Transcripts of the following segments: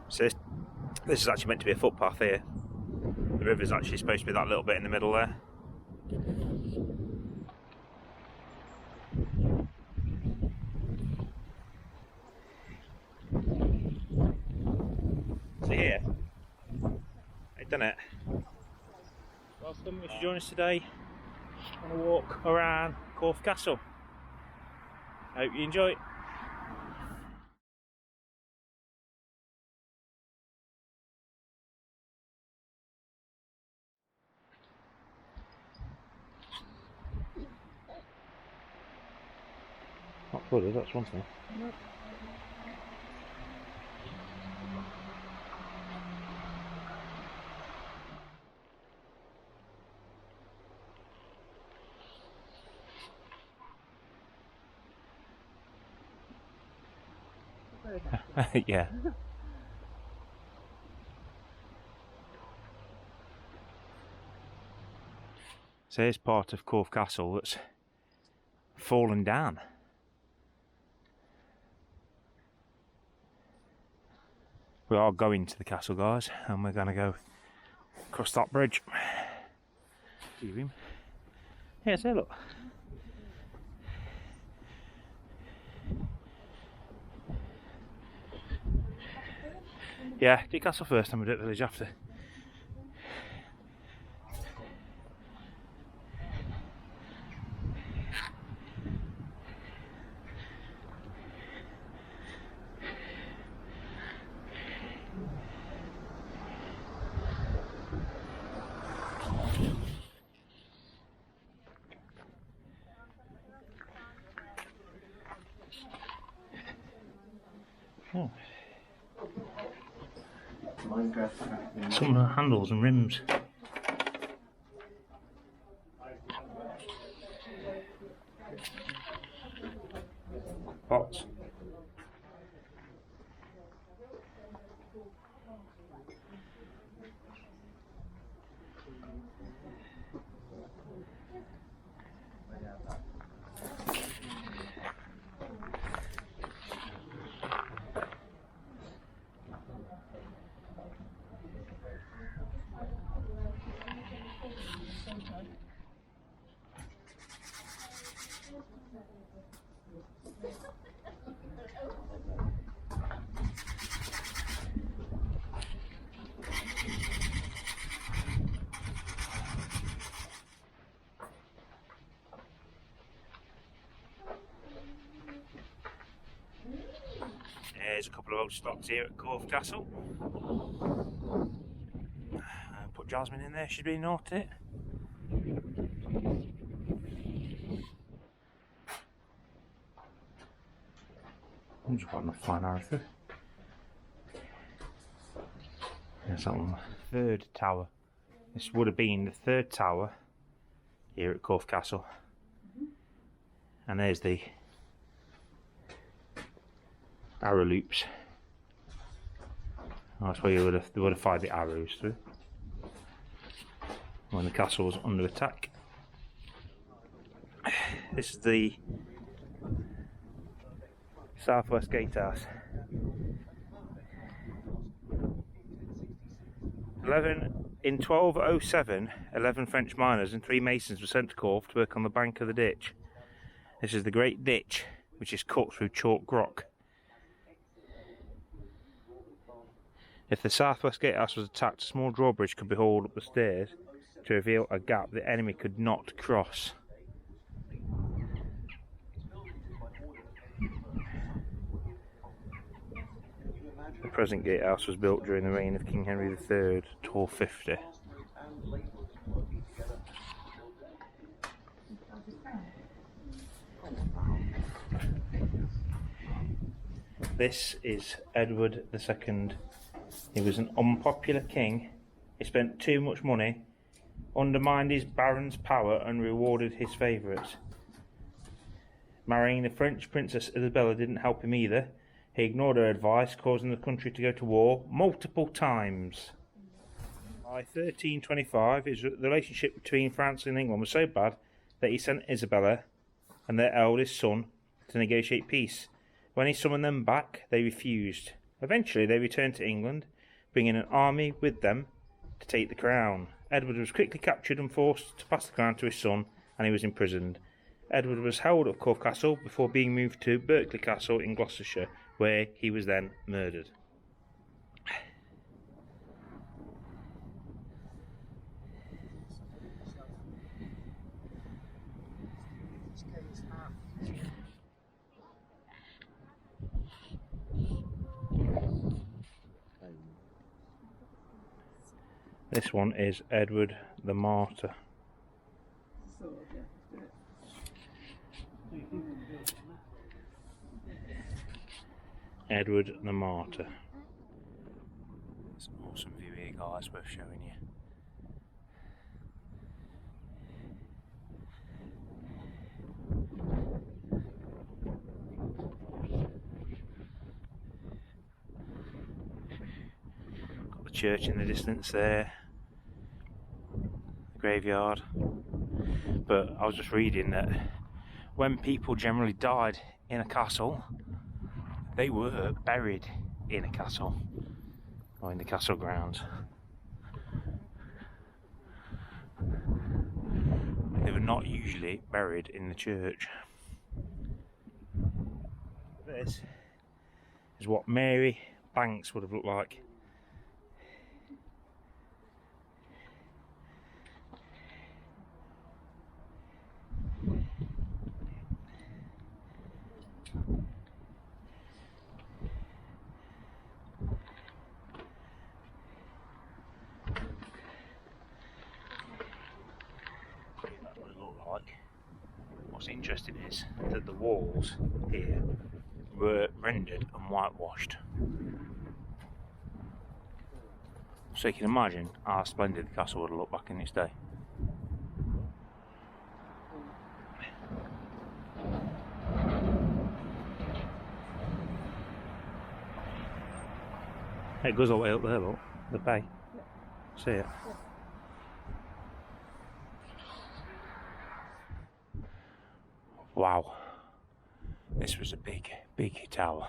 So this is actually meant to be a footpath here. The river's actually supposed to be that little bit in the middle there. So here, I've done it. Welcome if you join us today on a walk around Corfe Castle. I hope you enjoy it. Not flooded, that's one thing. Nope. Yeah. So here's part of Corfe Castle that's fallen down. We are going to the castle, guys, and we're going to go across that bridge. See him? Yeah, say look. Yeah, do castle first, and we'll do the village after. Oh. Some of the handles and rims. Pots. There's a couple of old stocks here at Corfe Castle. Put Jasmine in there, she'd be naughty. I'm just got enough fine arrow through. There's that one. Third tower. This would have been the third tower here at Corfe Castle. And there's the arrow loops. That's where they would have fired the arrows through when the castle was under attack. This is the southwest gatehouse. 1207, 11 French miners and 3 masons were sent to Corfe to work on the bank of the ditch. This is the Great Ditch, which is cut through chalk rock. If the southwest gatehouse was attacked, a small drawbridge could be hauled up the stairs to reveal a gap the enemy could not cross. The present gatehouse was built during the reign of King Henry III, 1250. This is Edward II He was an unpopular king. He spent too much money, undermined his barons' power and rewarded his favourites. Marrying the French Princess Isabella didn't help him either. He ignored her advice, causing the country to go to war multiple times. By 1325, the relationship between France and England was so bad that he sent Isabella and their eldest son to negotiate peace. When he summoned them back, they refused. Eventually, they returned to England, bringing an army with them to take the crown. Edward was quickly captured and forced to pass the crown to his son, and he was imprisoned. Edward was held at Corfe Castle before being moved to Berkeley Castle in Gloucestershire, where he was then murdered. This one is Edward the Martyr. Edward the Martyr. It's an awesome view here, guys, worth showing you. Got the church in the distance there, the graveyard. But I was just reading that when people generally died in a castle, they were buried in a castle or in the castle grounds. They were not usually buried in the church. This is what Mary Banks would have looked like. What's interesting is that the walls here were rendered and whitewashed. So you can imagine how splendid the castle would have looked back in its day. It goes all the way up there, look, the bay. See it? Wow, this was a big, big tower.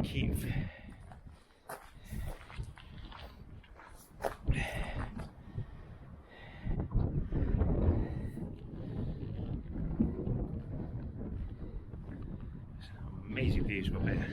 Cute. Amazing views up here.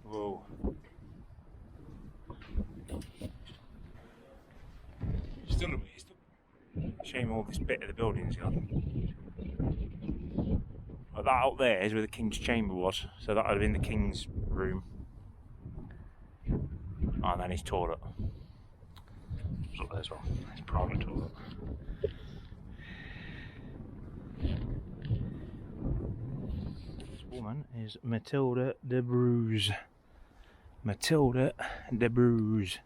Whoa. Still shame all this bit of the building's gone. But that out there is where the King's Chamber was, so that would have been the King's room. And then his toilet. It's up there as well. His private toilet. This woman is Matilda de Bruges. Matilda de Bruges.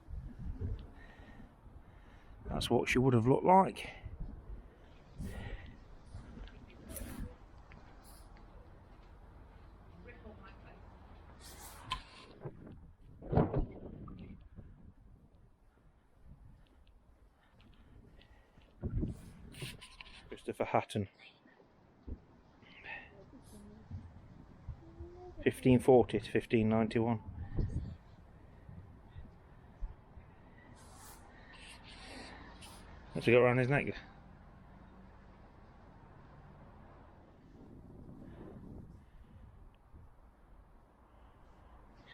That's what she would have looked like. Christopher Hatton. 1540 to 1591. What's he got around his neck?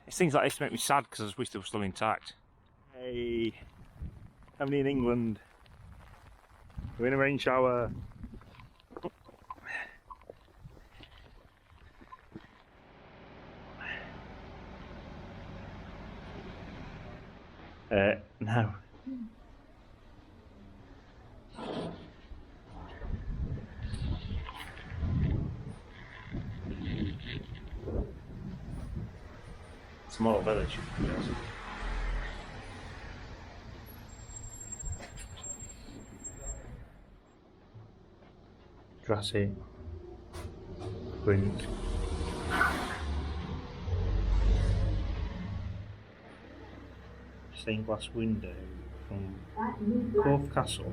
It's things like this make me sad because I wish they were still intact. Hey, having in England. We're in a rain shower. No. Small village. Grassy. Wind. Stained glass window from Corfe Castle.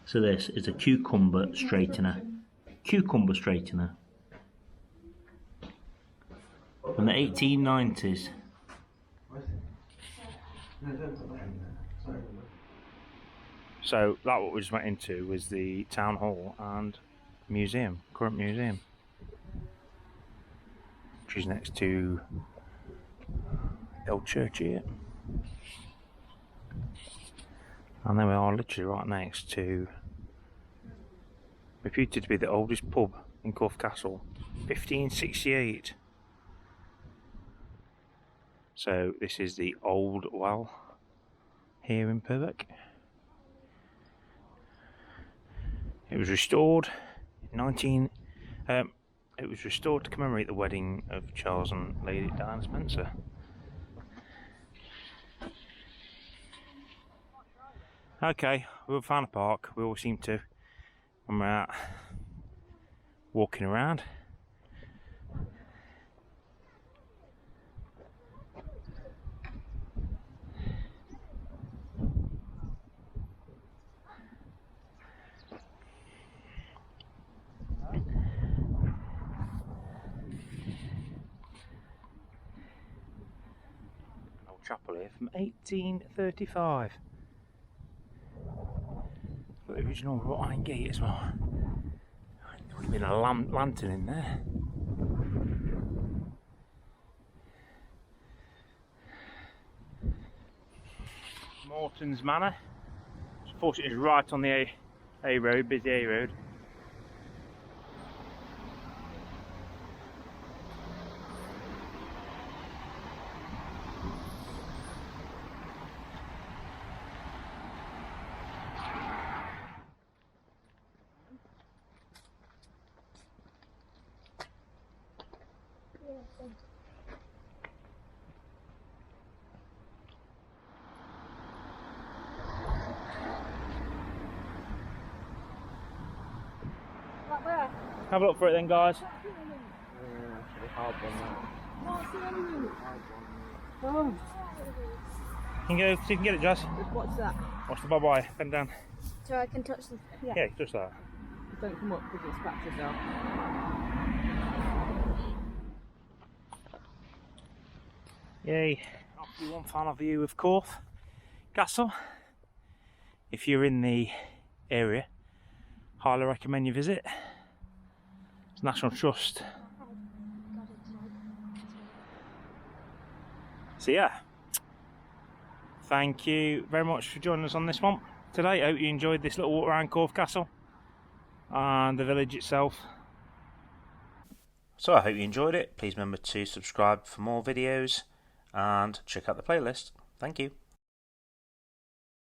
So this is a cucumber straightener. Cucumber straightener. From the 1890s. So that what we just went into was the town hall and museum, current museum, which is next to the old church here. And then we are literally right next to, reputed to be the oldest pub in Corfe Castle, 1568. So this is the old well here in Purbeck. It was restored in it was restored to commemorate the wedding of Charles and Lady Diana Spencer. Okay, we've found a park. We always seem to when we're out walking around. Chapel here from 1835. Got the original wrought iron gate as well. There would have been a lantern in there. Morton's Manor. Unfortunately, it's right on the A road, busy A road. Have a look for it then, guys. You can get it, Jess. What's that? Watch the bye-bye. Bend down. So I can touch them? Yeah, touch that. Don't come up because it scratches yourself. Yay. Obviously one final view of Corfe Castle. If you're in the area, highly recommend you visit. It's National Trust. So yeah, thank you very much for joining us on this one today. I hope you enjoyed this little walk around Corfe Castle and the village itself. So I hope you enjoyed it. Please remember to subscribe for more videos and check out the playlist. Thank you.